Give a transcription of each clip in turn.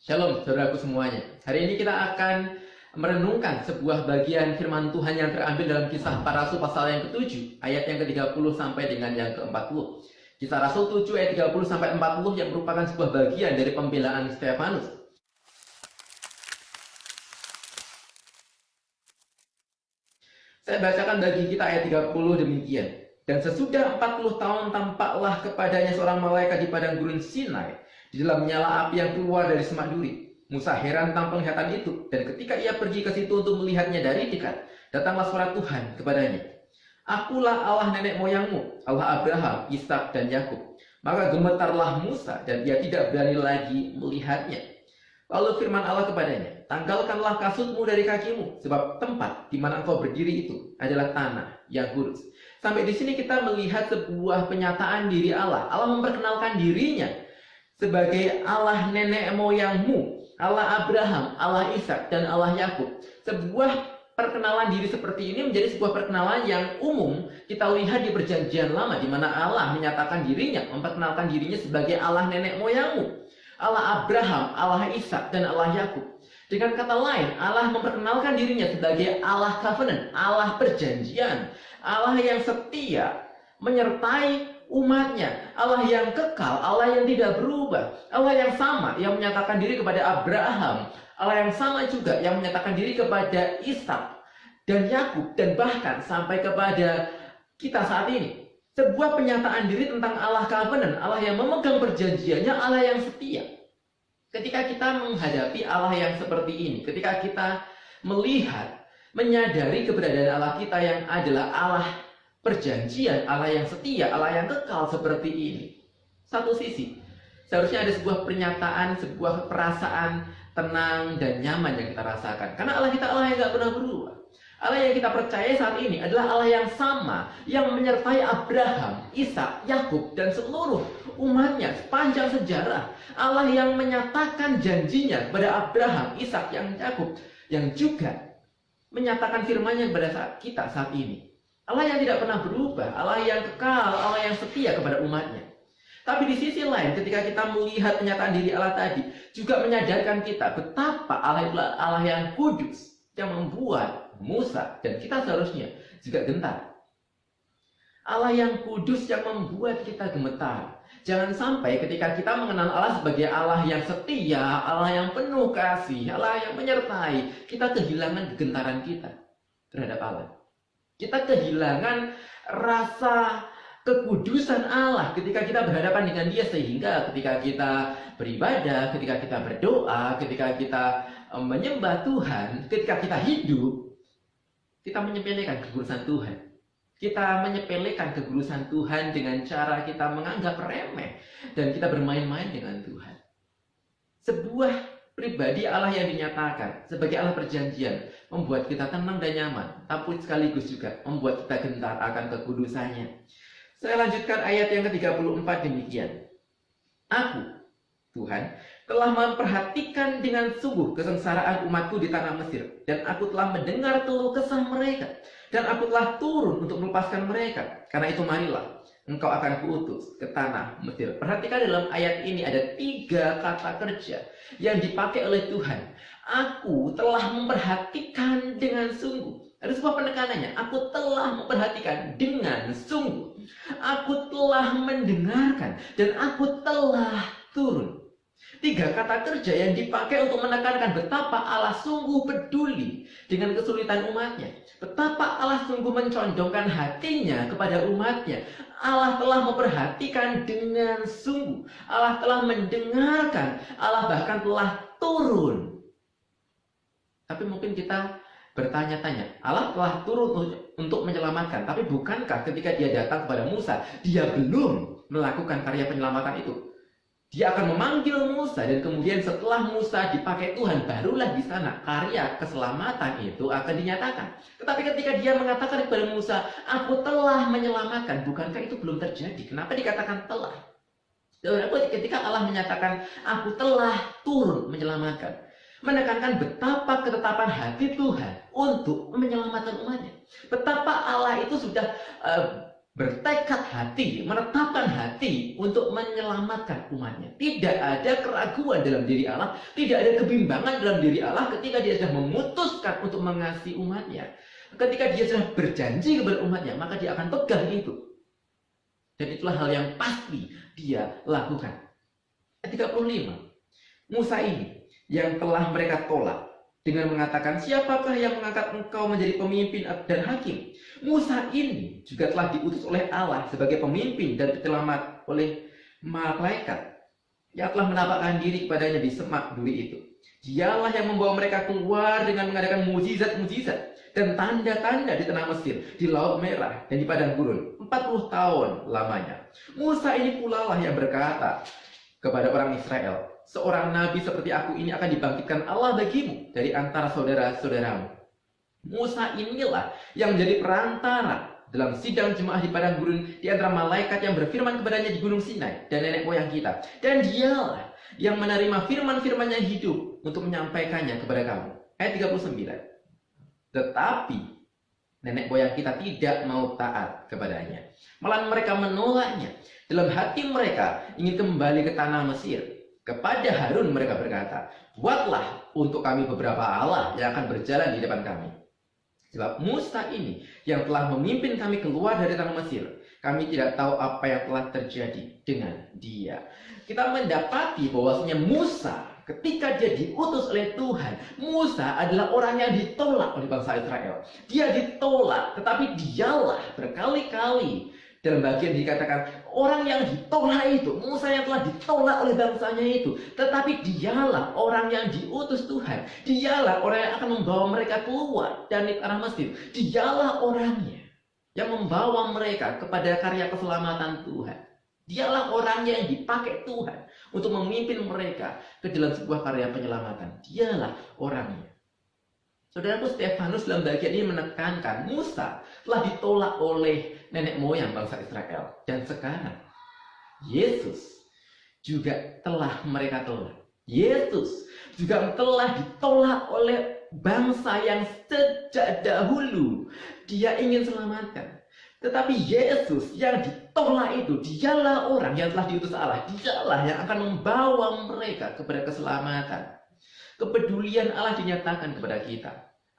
Shalom, saudaraku semuanya. Hari ini kita akan merenungkan sebuah bagian firman Tuhan yang terambil dalam Kisah Para Rasul pasal yang ke-7, ayat yang ke-30 sampai dengan yang ke-40. Kisah Rasul 7 ayat 30 sampai 40 yang merupakan sebuah bagian dari pembelaan Stefanus. Saya bacakan bagi kita ayat 30 demikian. Dan sesudah 40 tahun tampaklah kepadanya seorang malaikat di padang gurun Sinai, di dalam nyala api yang keluar dari semak duri. Musa heran tentang penglihatan itu, dan ketika ia pergi ke situ untuk melihatnya dari dekat, datanglah suara Tuhan kepadanya. Akulah Allah nenek moyangmu, Allah Abraham, Ishak dan Yakub. Maka gemetarlah Musa, dan ia tidak berani lagi melihatnya. Lalu firman Allah kepadanya, tanggalkanlah kasutmu dari kakimu, sebab tempat di mana engkau berdiri itu adalah tanah yang kudus. Sampai di sini kita melihat sebuah penyataan diri Allah. Allah memperkenalkan dirinya sebagai Allah nenek moyangmu, Allah Abraham, Allah Ishak, dan Allah Yakub. Sebuah perkenalan diri seperti ini menjadi sebuah perkenalan yang umum kita lihat di Perjanjian Lama, di mana Allah menyatakan dirinya, memperkenalkan dirinya sebagai Allah nenek moyangmu, Allah Abraham, Allah Ishak, dan Allah Yakub. Dengan kata lain, Allah memperkenalkan dirinya sebagai Allah covenant, Allah perjanjian, Allah yang setia, menyertai umatnya, Allah yang kekal, Allah yang tidak berubah, Allah yang sama yang menyatakan diri kepada Abraham, Allah yang sama juga yang menyatakan diri kepada Ishak dan Yakub, dan bahkan sampai kepada kita saat ini. Sebuah penyataan diri tentang Allah covenant, Allah yang memegang perjanjiannya, Allah yang setia. Ketika kita menghadapi Allah yang seperti ini, ketika kita melihat, menyadari keberadaan Allah kita yang adalah Allah perjanjian, Allah yang setia, Allah yang kekal seperti ini. Satu sisi, seharusnya ada sebuah pernyataan, sebuah perasaan tenang dan nyaman yang kita rasakan. Karena Allah kita Allah yang gak pernah berubah. Allah yang kita percaya saat ini adalah Allah yang sama, yang menyertai Abraham, Ishak, Yakub, dan seluruh umatnya sepanjang sejarah. Allah yang menyatakan janjinya kepada Abraham, Ishak, dan Yakub, yang juga menyatakan firman-Nya kepada kita saat ini. Allah yang tidak pernah berubah, Allah yang kekal, Allah yang setia kepada umatnya. Tapi di sisi lain, ketika kita melihat pernyataan diri Allah tadi, juga menyadarkan kita betapa Allah adalah Allah yang kudus, yang membuat Musa dan kita seharusnya juga gentar. Allah yang kudus yang membuat kita gemetar. Jangan sampai ketika kita mengenal Allah sebagai Allah yang setia, Allah yang penuh kasih, Allah yang menyertai, kita kehilangan kegentaran kita terhadap Allah. Kita kehilangan rasa kekudusan Allah ketika kita berhadapan dengan Dia, sehingga ketika kita beribadah, ketika kita berdoa, ketika kita menyembah Tuhan, ketika kita hidup, kita menyepelekan kekudusan Tuhan. Kita menyepelekan kekudusan Tuhan dengan cara kita menganggap remeh dan kita bermain-main dengan Tuhan. Sebuah pribadi Allah yang dinyatakan sebagai Allah perjanjian membuat kita tenang dan nyaman, tapi sekaligus juga membuat kita gentar akan kekudusannya. Saya lanjutkan ayat yang ke-34 demikian. Aku, Tuhan, telah memperhatikan dengan sungguh kesengsaraan umatku di tanah Mesir, dan aku telah mendengar keluh kesah mereka, dan aku telah turun untuk melepaskan mereka. Karena itu marilah, engkau akan kuutus ke tanah Mesir. Perhatikan dalam ayat ini ada 3 kata kerja yang dipakai oleh Tuhan. Aku telah memperhatikan dengan sungguh. Ada sebuah penekanannya. Aku telah memperhatikan dengan sungguh. Aku telah mendengarkan dan aku telah turun. 3 kata kerja yang dipakai untuk menekankan betapa Allah sungguh peduli dengan kesulitan umatnya. Betapa Allah sungguh mencondongkan hatinya kepada umatnya. Allah telah memperhatikan dengan sungguh. Allah telah mendengarkan. Allah bahkan telah turun. Tapi mungkin kita bertanya-tanya, Allah telah turun untuk menyelamatkan, tapi bukankah ketika Dia datang kepada Musa, Dia belum melakukan karya penyelamatan itu? Dia akan memanggil Musa, dan kemudian setelah Musa dipakai Tuhan, barulah di sana karya keselamatan itu akan dinyatakan. Tetapi ketika Dia mengatakan kepada Musa, aku telah menyelamatkan, bukankah itu belum terjadi? Kenapa dikatakan telah? Ketika Allah menyatakan, aku telah turun menyelamatkan, menekankan betapa ketetapan hati Tuhan untuk menyelamatkan umatnya. Betapa Allah itu sudah bertekad hati, menetapkan hati untuk menyelamatkan umatnya. Tidak ada keraguan dalam diri Allah, tidak ada kebimbangan dalam diri Allah ketika dia sudah memutuskan untuk mengasihi umatnya. Ketika dia sudah berjanji kepada umatnya, maka dia akan pegang itu. Dan itulah hal yang pasti dia lakukan. Ayat 35. Musa ini yang telah mereka tolak dengan mengatakan, siapakah yang mengangkat engkau menjadi pemimpin dan hakim? Musa ini juga telah diutus oleh Allah sebagai pemimpin dan penyelamat oleh malaikat yang telah menampakkan diri kepadanya di semak duri itu. Dialah yang membawa mereka keluar dengan mengadakan mujizat-mujizat dan tanda-tanda di tanah Mesir, di Laut Merah, dan di padang gurun 40 tahun lamanya. Musa ini pula lah yang berkata kepada orang Israel, seorang nabi seperti aku ini akan dibangkitkan Allah bagimu dari antara saudara-saudaramu. Musa inilah yang menjadi perantara dalam sidang jemaah di padang gurun di antara malaikat yang berfirman kepadanya di gunung Sinai dan nenek moyang kita. Dan dialah yang menerima firman-firmannya hidup untuk menyampaikannya kepada kamu. Ayat 39. Tetapi nenek moyang kita tidak mau taat kepadanya, malah mereka menolaknya. Dalam hati mereka ingin kembali ke tanah Mesir. Kepada Harun mereka berkata, buatlah untuk kami beberapa Allah yang akan berjalan di depan kami. Sebab Musa ini yang telah memimpin kami keluar dari tanah Mesir, kami tidak tahu apa yang telah terjadi dengan dia. Kita mendapati bahwasanya Musa ketika dia diutus oleh Tuhan, Musa adalah orang yang ditolak oleh bangsa Israel. Dia ditolak, tetapi dialah berkali-kali dalam bagian dikatakan orang yang ditolak itu, Musa yang telah ditolak oleh bangsanya itu, tetapi dialah orang yang diutus Tuhan. Dialah orang yang akan membawa mereka keluar dari tanah Mesir. Dialah orangnya yang membawa mereka kepada karya keselamatan Tuhan. Dialah orangnya yang dipakai Tuhan untuk memimpin mereka ke dalam sebuah karya penyelamatan. Dialah orangnya. Saudaraku, Stefanus dalam bagian ini menekankan Musa telah ditolak oleh nenek moyang bangsa Israel. Dan sekarang Yesus juga telah mereka tolak. Yesus juga telah ditolak oleh bangsa yang sejak dahulu dia ingin selamatkan. Tetapi Yesus yang ditolak itu, dialah orang yang telah diutus Allah. Dialah yang akan membawa mereka kepada keselamatan. Kepedulian Allah dinyatakan kepada kita.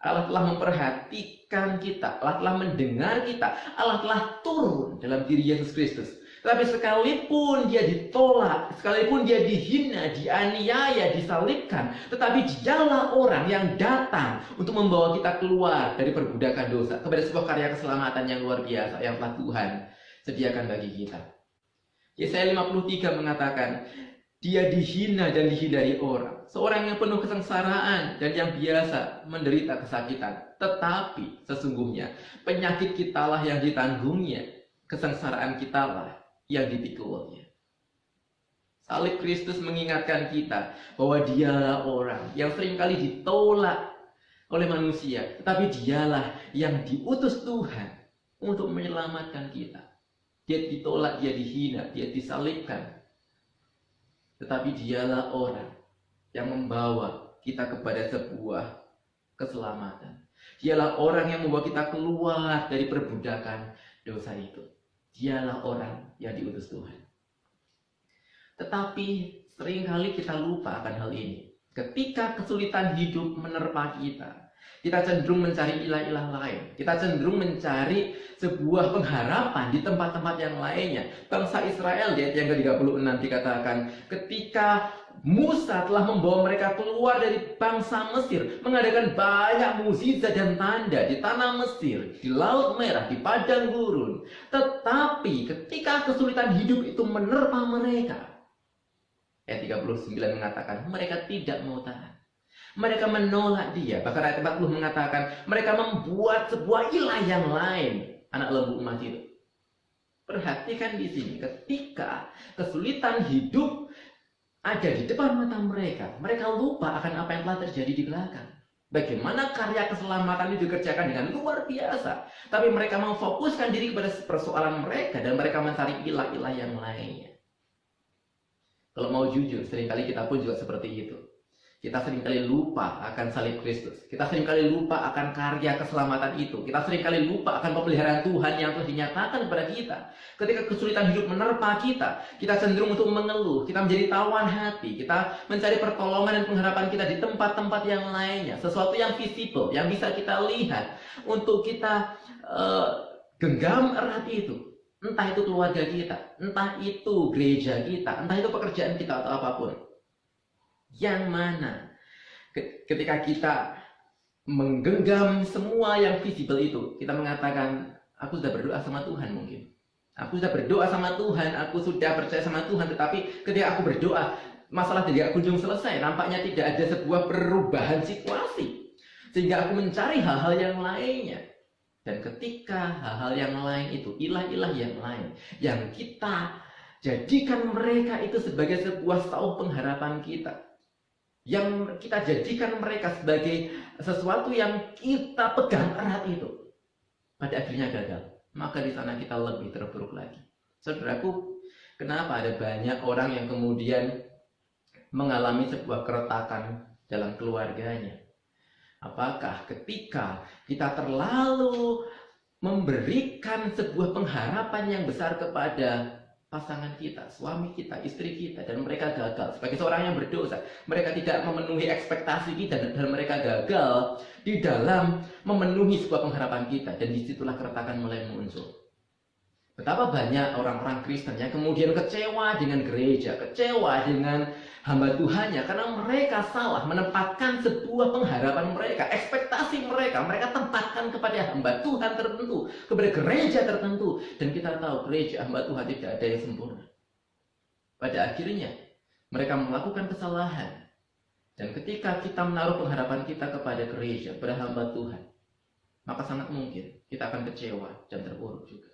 Allah telah memperhatikan kita. Allah telah mendengar kita. Allah telah turun dalam diri Yesus Kristus. Tapi sekalipun dia ditolak, sekalipun dia dihina, dianiaya, disalibkan, tetapi dialah orang yang datang untuk membawa kita keluar dari perbudakan dosa kepada sebuah karya keselamatan yang luar biasa yang telah Tuhan sediakan bagi kita. Yesaya 53 mengatakan, dia dihina dan dihindari orang, seorang yang penuh kesengsaraan dan yang biasa menderita kesakitan. Tetapi sesungguhnya penyakit kitalah yang ditanggungnya, kesengsaraan kitalah yang dipikulnya. Salib Kristus mengingatkan kita bahwa dialah orang yang seringkali ditolak oleh manusia, tetapi dialah yang diutus Tuhan untuk menyelamatkan kita. Dia ditolak, dia dihina, dia disalibkan, tetapi dialah orang yang membawa kita kepada sebuah keselamatan. Dialah orang yang membawa kita keluar dari perbudakan dosa itu. Dialah orang yang diutus Tuhan. Tetapi seringkali kita lupa akan hal ini. Ketika kesulitan hidup menerpa kita, kita cenderung mencari ilah-ilah lain. Kita cenderung mencari sebuah pengharapan di tempat-tempat yang lainnya. Bangsa Israel di ayat yang ke-36 dikatakan, ketika Musa telah membawa mereka keluar dari bangsa Mesir, mengadakan banyak mukjizat dan tanda di tanah Mesir, di Laut Merah, di padang gurun. Tetapi ketika kesulitan hidup itu menerpa mereka, ayat 39 mengatakan mereka tidak mau taat. Mereka menolak dia. Bahkan ayat 40 mengatakan mereka membuat sebuah ilah yang lain, anak lembu emas itu. Perhatikan di sini, ketika kesulitan hidup ada di depan mata mereka, mereka lupa akan apa yang telah terjadi di belakang. Bagaimana karya keselamatan itu dikerjakan dengan luar biasa. Tapi mereka memfokuskan diri kepada persoalan mereka dan mereka mencari ilah-ilah yang lainnya. Kalau mau jujur, seringkali kita pun juga seperti itu. Kita seringkali lupa akan salib Kristus. Kita seringkali lupa akan karya keselamatan itu. Kita seringkali lupa akan pemeliharaan Tuhan yang telah dinyatakan kepada kita. Ketika kesulitan hidup menerpa kita, kita cenderung untuk mengeluh. Kita menjadi tawan hati. Kita mencari pertolongan dan pengharapan kita di tempat-tempat yang lainnya. Sesuatu yang visible, yang bisa kita lihat. Untuk kita genggam erat itu. Entah itu keluarga kita, entah itu gereja kita, entah itu pekerjaan kita atau apapun. Yang mana ketika kita menggenggam semua yang visible itu, kita mengatakan, aku sudah berdoa sama Tuhan mungkin. Aku sudah berdoa sama Tuhan, aku sudah percaya sama Tuhan, tetapi ketika aku berdoa, masalah tidak kunjung selesai. Nampaknya tidak ada sebuah perubahan situasi. Sehingga aku mencari hal-hal yang lainnya. Dan ketika hal-hal yang lain itu, ilah-ilah yang lain, yang kita jadikan mereka itu sebagai sebuah sauh pengharapan kita. Yang kita jadikan mereka sebagai sesuatu yang kita pegang erat itu, pada akhirnya gagal. Maka di sana kita lebih terpuruk lagi. Saudaraku, kenapa ada banyak orang yang kemudian mengalami sebuah keretakan dalam keluarganya? Apakah ketika kita terlalu memberikan sebuah pengharapan yang besar kepada pasangan kita, suami kita, istri kita, dan mereka gagal sebagai seorang yang berdosa, mereka tidak memenuhi ekspektasi kita dan mereka gagal di dalam memenuhi sebuah pengharapan kita, dan disitulah keretakan mulai muncul. Betapa banyak orang-orang Kristen yang kemudian kecewa dengan gereja, kecewa dengan hamba Tuhannya karena mereka salah menempatkan sebuah pengharapan mereka, ekspektasi mereka tempatkan kepada hamba Tuhan tertentu, kepada gereja tertentu, dan kita tahu gereja hamba Tuhan tidak ada yang sempurna. Pada akhirnya mereka melakukan kesalahan, dan ketika kita menaruh pengharapan kita kepada gereja, kepada hamba Tuhan, maka sangat mungkin kita akan kecewa dan terpuruk juga.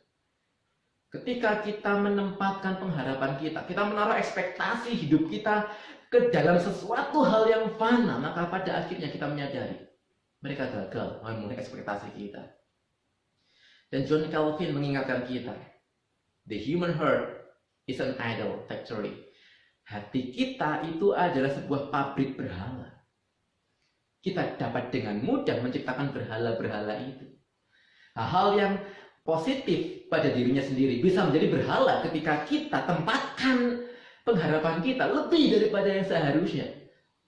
Ketika kita menempatkan pengharapan kita menaruh ekspektasi hidup kita ke dalam sesuatu hal yang fana, maka pada akhirnya kita menyadari mereka gagal memenuhi ekspektasi kita. Dan John Calvin mengingatkan kita, the human heart is an idol factory. Hati kita itu adalah sebuah pabrik berhala. Kita dapat dengan mudah menciptakan berhala-berhala itu. Hal-hal yang positif pada dirinya sendiri bisa menjadi berhala ketika kita tempatkan pengharapan kita lebih daripada yang seharusnya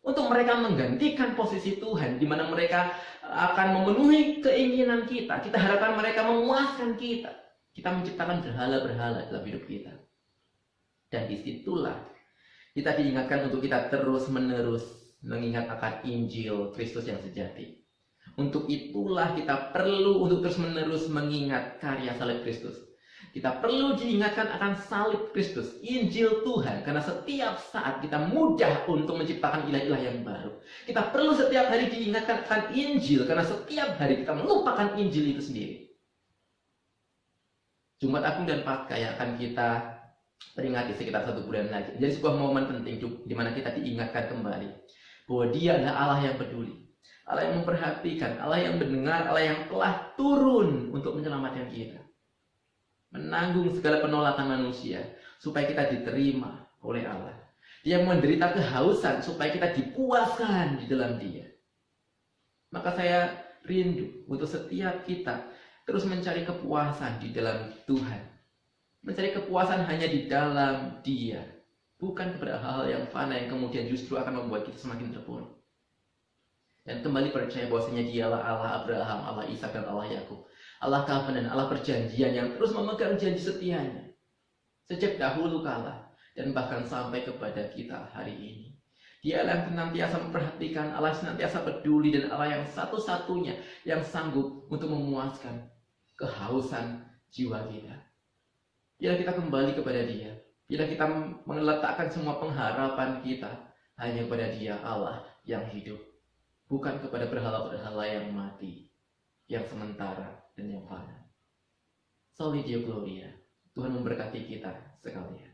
untuk mereka menggantikan posisi Tuhan, di mana mereka akan memenuhi keinginan kita. Kita harapkan mereka memuaskan kita. Kita menciptakan berhala-berhala dalam hidup kita. Dan disitulah kita diingatkan untuk kita terus-menerus mengingat akan Injil Kristus yang sejati. Untuk itulah kita perlu untuk terus-menerus mengingat karya salib Kristus. Kita perlu diingatkan akan salib Kristus, Injil Tuhan, karena setiap saat kita mudah untuk menciptakan ilah-ilah yang baru. Kita perlu setiap hari diingatkan akan Injil, karena setiap hari kita melupakan Injil itu sendiri. Jumat Agung dan Paskah yang akan kita peringati sekitar 1 bulan lagi, jadi sebuah momen penting di mana kita diingatkan kembali bahwa Dia adalah Allah yang peduli, Allah yang memperhatikan, Allah yang mendengar, Allah yang telah turun untuk menyelamatkan kita, menanggung segala penolakan manusia supaya kita diterima oleh Allah. Dia menderita kehausan supaya kita dipuaskan di dalam Dia. Maka saya rindu untuk setiap kita terus mencari kepuasan di dalam Tuhan, mencari kepuasan hanya di dalam Dia, bukan kepada hal-hal yang fana yang kemudian justru akan membuat kita semakin terpuruk. Dan kembali percaya bahwasanya Dialah Allah Abraham, Allah Ishak, dan Allah Yakub, Allah covenant, Allah perjanjian yang terus memegang janji setianya sejak dahulu kala dan bahkan sampai kepada kita hari ini. Dia yang senantiasa memperhatikan, Allah senantiasa peduli, dan Allah yang satu-satunya yang sanggup untuk memuaskan kehausan jiwa kita. Bila kita kembali kepada Dia, bila kita meletakkan semua pengharapan kita hanya kepada Dia, Allah yang hidup, bukan kepada berhala-berhala yang mati, yang sementara dan yang fana. Soli Deo Gloria. Tuhan memberkati kita sekalian.